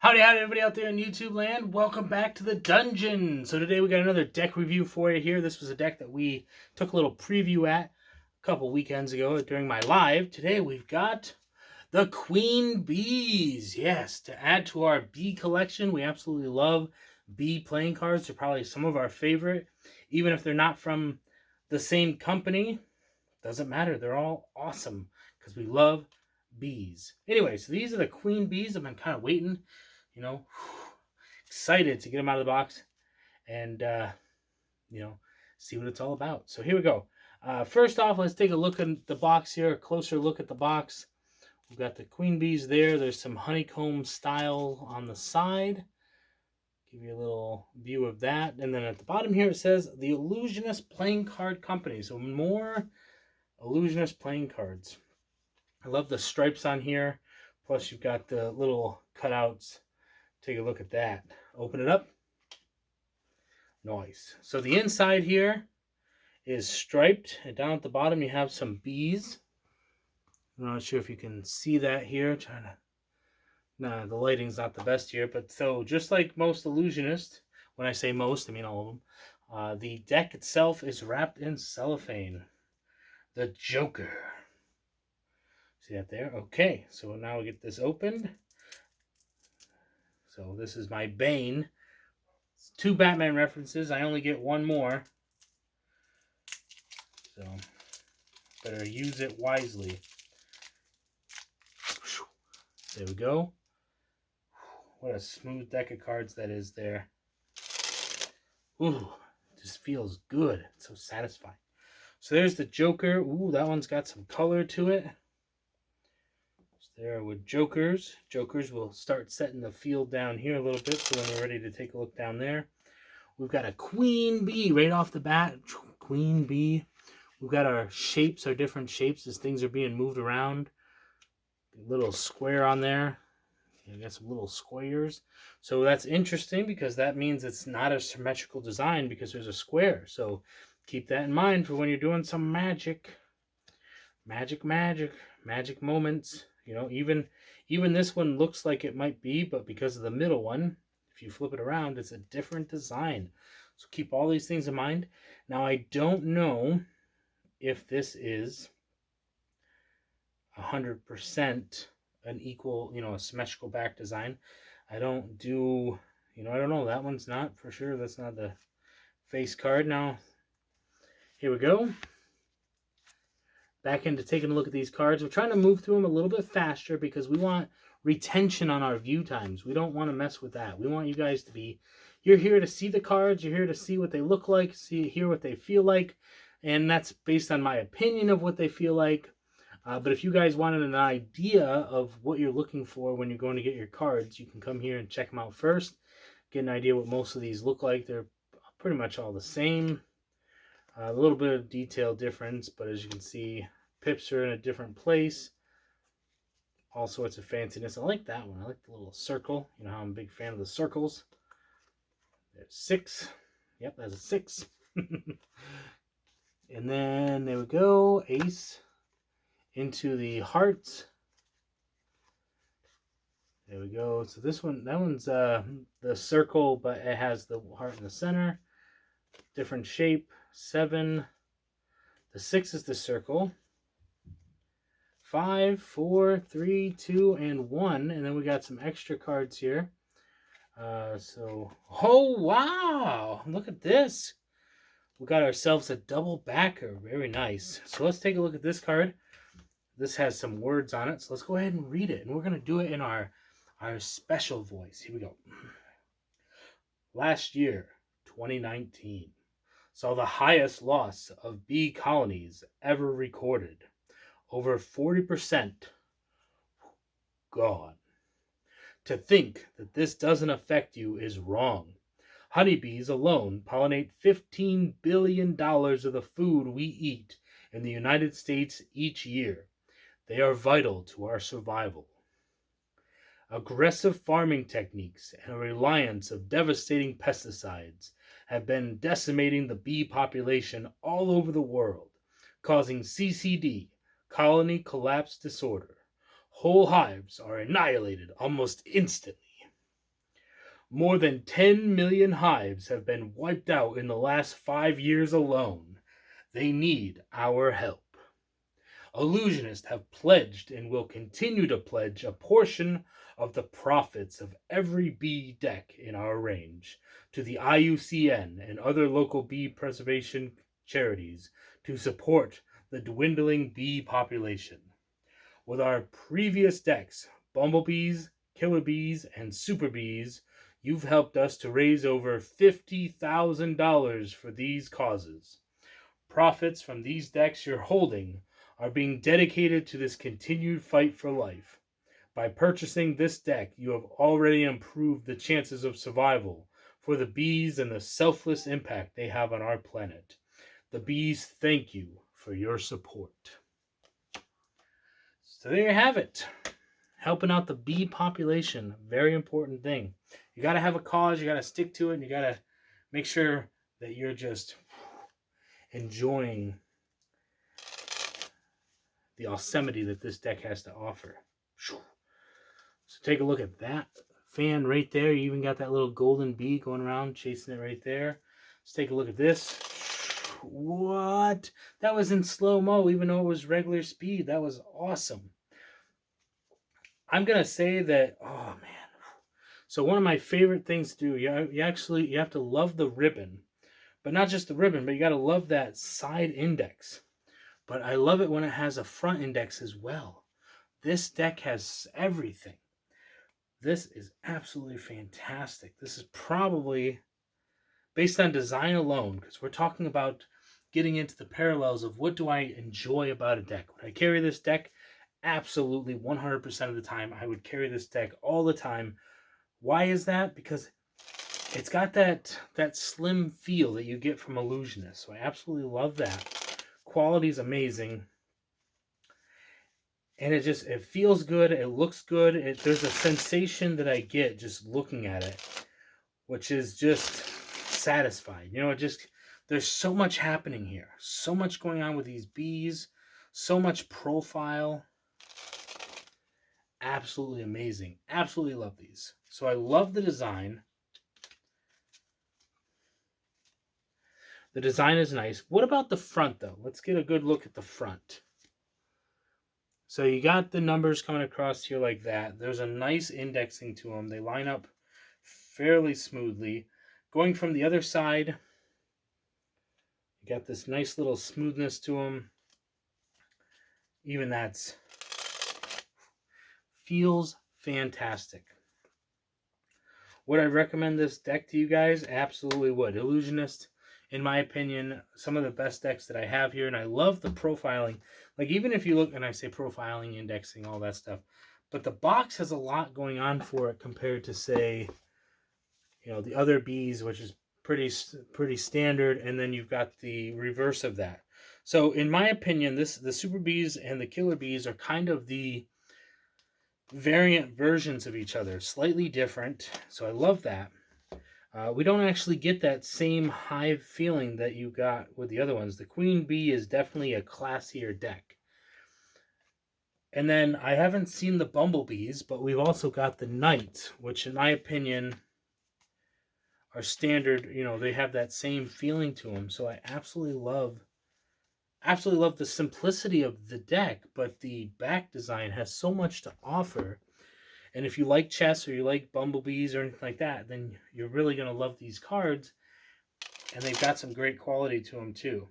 Howdy, everybody out there in YouTube land. Welcome back to the dungeon. So today we got another deck review for you here. This was a deck that we took a little preview at a couple weekends ago during my live. Today we've got the Queen Bees. Yes, to add to our bee collection. We absolutely love bee playing cards. They're probably some of our favorite. Even if they're not from the same company, doesn't matter. They're all awesome because we love bees. Anyway, so these are the Queen Bees. I've been kind of waiting, you know, excited to get them out of the box and, see what it's all about. So here we go. First off, let's take a look at the box here, a closer look at the box. We've got the Queen Bees there. There's some honeycomb style on the side. Give you a little view of that. And then at the bottom here, it says the Ellusionist Playing Card Company. So more Ellusionist playing cards. I love the stripes on here. Plus you've got the little cutouts. Take a look at that. Open it up. Nice. So the inside here is striped. And down at the bottom you have some bees. I'm not sure if you can see that here. Nah, the lighting's not the best here. But so just like most Ellusionist, when I say most, I mean all of them, the deck itself is wrapped in cellophane. The Joker. See that there? Okay, so now we get this opened. So this is my Bane. It's 2 Batman references. I only get one more. So better use it wisely. There we go. What a smooth deck of cards that is there. Ooh, just feels good. It's so satisfying. So there's the Joker. Ooh, that one's got some color to it. There with Jokers. Jokers will start setting the field down here a little bit, so when we're ready to take a look down there. We've got a Queen Bee right off the bat. Queen Bee. We've got our shapes, our different shapes as things are being moved around. A little square on there. You got some little squares. So that's interesting because that means it's not a symmetrical design because there's a square. So keep that in mind for when you're doing some magic. Magic moments. You know, even this one looks like it might be, but because of the middle one, if you flip it around, it's a different design. So keep all these things in mind. Now, I don't know if this is 100% an equal, a symmetrical back design. I don't do, I don't know. That one's not for sure. That's not the face card. Now, here we go. Back into taking a look at these cards. We're trying to move through them a little bit faster because we want retention on our view times. We don't want to mess with that. We want you guys to be, you're here to see the cards. You're here to see what they look like, hear what they feel like. And that's based on my opinion of what they feel like. But if you guys wanted an idea of what you're looking for when you're going to get your cards, you can come here and check them out first. Get an idea what most of these look like. They're pretty much all the same. A little bit of detail difference, but as you can see, pips are in a different place. All sorts of fanciness. I like that one. I like the little circle. You know how I'm a big fan of the circles. There's 6. Yep, that's a 6. And then there we go. Ace into the hearts. There we go. So this one, that one's the circle, but it has the heart in the center. Different shape. 7. The 6 is the circle. 5, 4, 3, 2, and 1. And then we got some extra cards here. Oh, wow. Look at this. We got ourselves a double backer. Very nice. So let's take a look at this card. This has some words on it. So let's go ahead and read it. And we're going to do it in our special voice. Here we go. Last year, 2019. Saw the highest loss of bee colonies ever recorded. Over 40% gone. To think that this doesn't affect you is wrong. Honeybees alone pollinate $15 billion of the food we eat in the United States each year. They are vital to our survival. Aggressive farming techniques and a reliance of devastating pesticides have been decimating the bee population all over the world, causing CCD, colony collapse disorder. Whole hives are annihilated almost instantly. More than 10 million hives have been wiped out in the last 5 years alone. They need our help. Illusionists have pledged and will continue to pledge a portion of the profits of every bee deck in our range to the IUCN and other local bee preservation charities to support the dwindling bee population. With our previous decks, bumblebees, killer bees, and super bees, you've helped us to raise over $50,000 for these causes. Profits from these decks you're holding are being dedicated to this continued fight for life. By purchasing this deck, you have already improved the chances of survival for the bees and the selfless impact they have on our planet. The bees thank you for your support. So there you have it. Helping out the bee population, very important thing. You got to have a cause, you got to stick to it, and you got to make sure that you're just enjoying the awesomeness that this deck has to offer. So take a look at that fan right there. You even got that little golden bee going around chasing it right there. Let's take a look at this. What? That was in slow-mo, even though it was regular speed. That was awesome. I'm going to say that, oh man. So one of my favorite things to do, you have to love the ribbon. But not just the ribbon, but you got to love that side index. But I love it when it has a front index as well. This deck has everything. This is absolutely fantastic. This is probably, based on design alone, because we're talking about getting into the parallels of what do I enjoy about a deck. Would I carry this deck? Absolutely, 100% of the time. I would carry this deck all the time. Why is that? Because it's got that slim feel that you get from Illusionist. So I absolutely love that. Quality is amazing. And it feels good. It looks good. There's a sensation that I get just looking at it, which is just satisfied. There's so much happening here. So much going on with these bees. So much profile. Absolutely amazing. Absolutely love these. So I love the design. The design is nice. What about the front, though? Let's get a good look at the front. So you got the numbers coming across here like that. There's a nice indexing to them. They line up fairly smoothly. Going from the other side, you got this nice little smoothness to them. Even that's feels fantastic. Would I recommend this deck to you guys? Absolutely would. Illusionist, in my opinion, some of the best decks that I have here, and I love the profiling. Like, even if you look, and I say profiling, indexing, all that stuff, but the box has a lot going on for it compared to, say, the other bees, which is pretty standard, and then you've got the reverse of that. So, in my opinion, the super bees and the killer bees are kind of the variant versions of each other, slightly different. So I love that. We don't actually get that same hive feeling that you got with the other ones. The queen bee is definitely a classier deck. And then I haven't seen the bumblebees, but we've also got the knights, which in my opinion are standard. They have that same feeling to them. So I absolutely love the simplicity of the deck, but the back design has so much to offer. And if you like chess or you like bumblebees or anything like that, then you're really going to love these cards. And they've got some great quality to them too.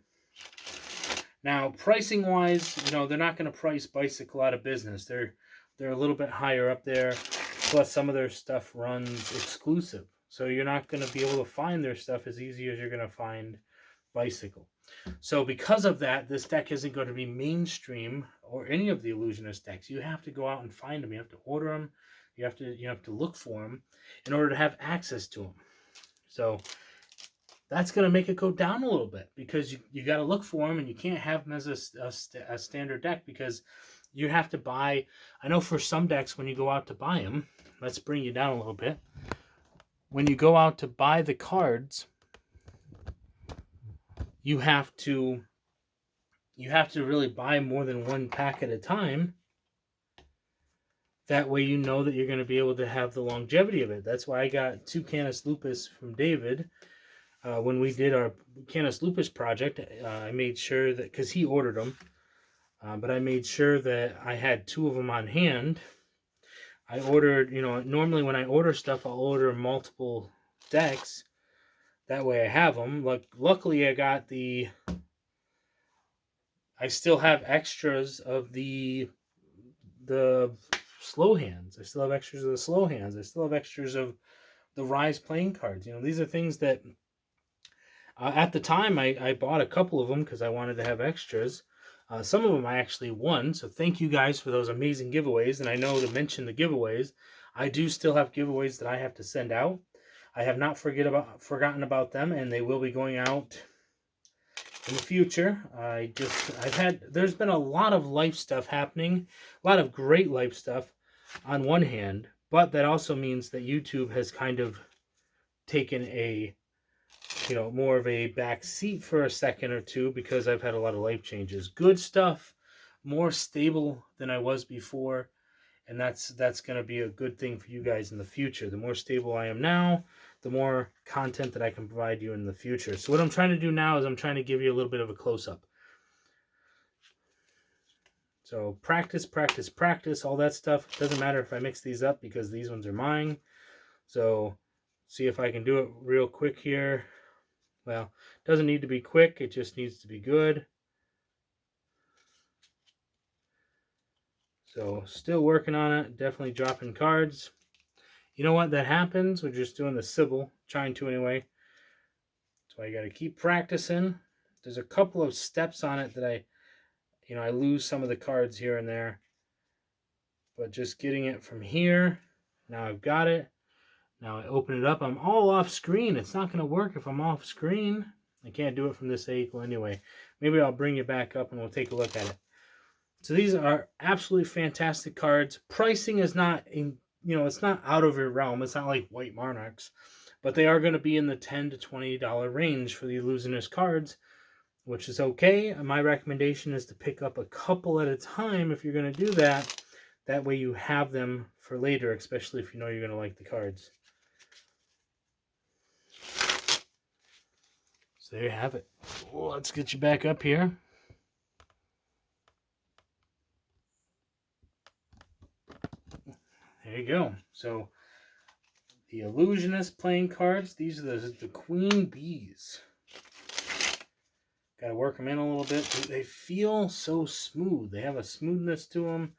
Now, pricing wise, they're not going to price Bicycle out of business. They're a little bit higher up there. Plus, some of their stuff runs exclusive. So you're not going to be able to find their stuff as easy as you're going to find Bicycle. So because of that, this deck isn't going to be mainstream or any of the Illusionist decks. You have to go out and find them. You have to order them. You have to look for them in order to have access to them. So that's going to make it go down a little bit because you got to look for them, and you can't have them as a standard deck because you have to buy. I know for some decks when you go out to buy them, let's bring you down a little bit. When you go out to buy the cards, you have to really buy more than one pack at a time. That way you know that you're going to be able to have the longevity of it. That's why I got 2 Canis Lupus from David. When we did our Canis Lupus project, I made sure that, because he ordered them, but I made sure that I had 2 of them on hand. I ordered, normally when I order stuff, I'll order multiple decks. That way I have them. Luckily, I still have extras of the slow hands. I still have extras of the slow hands. I still have extras of the Rise playing cards. These are things that at the time I bought a couple of them because I wanted to have extras. Some of them I actually won, so thank you guys for those amazing giveaways. And I know to mention the giveaways, I do still have giveaways that I have to send out. I have not forgotten about them, and they will be going out in the future. There's been a lot of life stuff happening, a lot of great life stuff on one hand, but that also means that YouTube has kind of taken a more of a back seat for a second or two because I've had a lot of life changes. Good stuff, more stable than I was before, and that's going to be a good thing for you guys in the future. The more stable I am now, the more content that I can provide you in the future. So what I'm trying to do now is I'm trying to give you a little bit of a close-up. So practice, practice, practice, all that stuff. It doesn't matter if I mix these up because these ones are mine. So see if I can do it real quick here. Well, it doesn't need to be quick. It just needs to be good. So still working on it. Definitely dropping cards. You know what? That happens. We're just doing the Sybil. Trying to anyway. So I got to keep practicing. There's a couple of steps on it that I lose some of the cards here and there. But just getting it from here. Now I've got it. Now I open it up. I'm all off screen. It's not going to work if I'm off screen. I can't do it from this angle anyway. Maybe I'll bring you back up and we'll take a look at it. So these are absolutely fantastic cards. Pricing is not it's not out of your realm. It's not like White Monarchs, but they are going to be in the $10 to $20 range for the Ellusionist cards, which is okay. My recommendation is to pick up a couple at a time if you're going to do that. That way you have them for later, especially if you know you're going to like the cards. So there you have it. Let's get you back up here. There you go. So the Ellusionist playing cards. These are the Queen Bees. Got to work them in a little bit. They feel so smooth. They have a smoothness to them.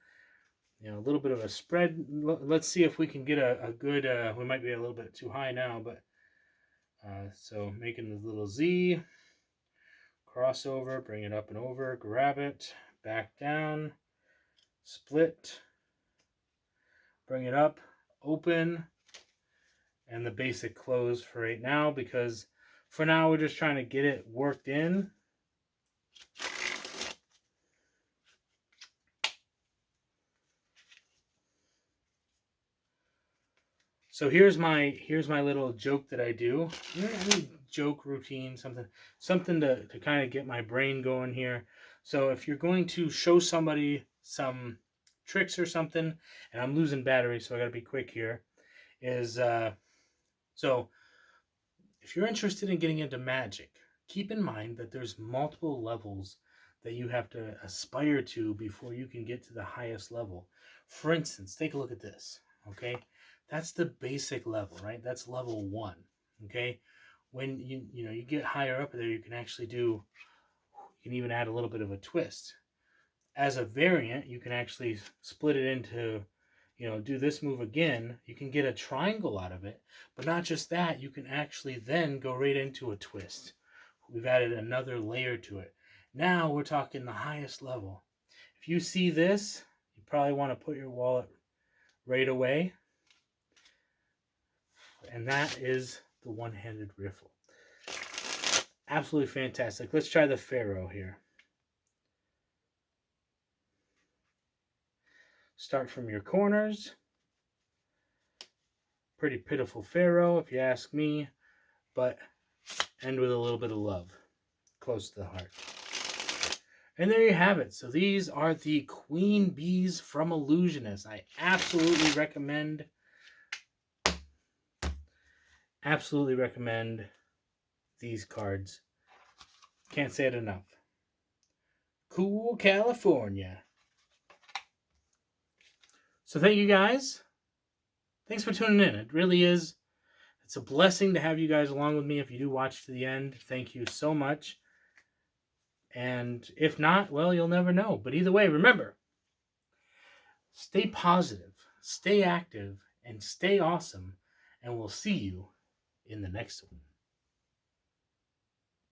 A little bit of a spread. Let's see if we can get a good... we might be a little bit too high now, but... so making the little Z. Crossover. Bring it up and over. Grab it. Back down. Split. Bring it up. Open. And the basic close for right now, because for now we're just trying to get it worked in. So here's my little joke that I do. Joke routine, something to kind of get my brain going here. So if you're going to show somebody some tricks or something, and I'm losing battery, so I got to be quick here, is so if you're interested in getting into magic, keep in mind that there's multiple levels that you have to aspire to before you can get to the highest level. For instance, take a look at this, okay? That's the basic level, right? That's level 1, okay? When you get higher up there, you can actually you can even add a little bit of a twist. As a variant, you can actually split it into, do this move again. You can get a triangle out of it, but not just that, you can actually then go right into a twist. We've added another layer to it. Now we're talking the highest level. If you see this, you probably want to put your wallet right away. And that is the one-handed riffle. Absolutely fantastic. Let's try the Pharaoh here. Start from your corners. Pretty pitiful Pharaoh, if you ask me, but end with a little bit of love. Close to the heart. And there you have it. So these are the Queen Bees from Ellusionist. I absolutely recommend these cards. Can't say it enough. Cool California. So thank you guys. Thanks for tuning in. It really is. It's a blessing to have you guys along with me. If you do watch to the end, thank you so much. And if not, well, you'll never know. But either way, remember, stay positive, stay active, and stay awesome. And we'll see you in the next one.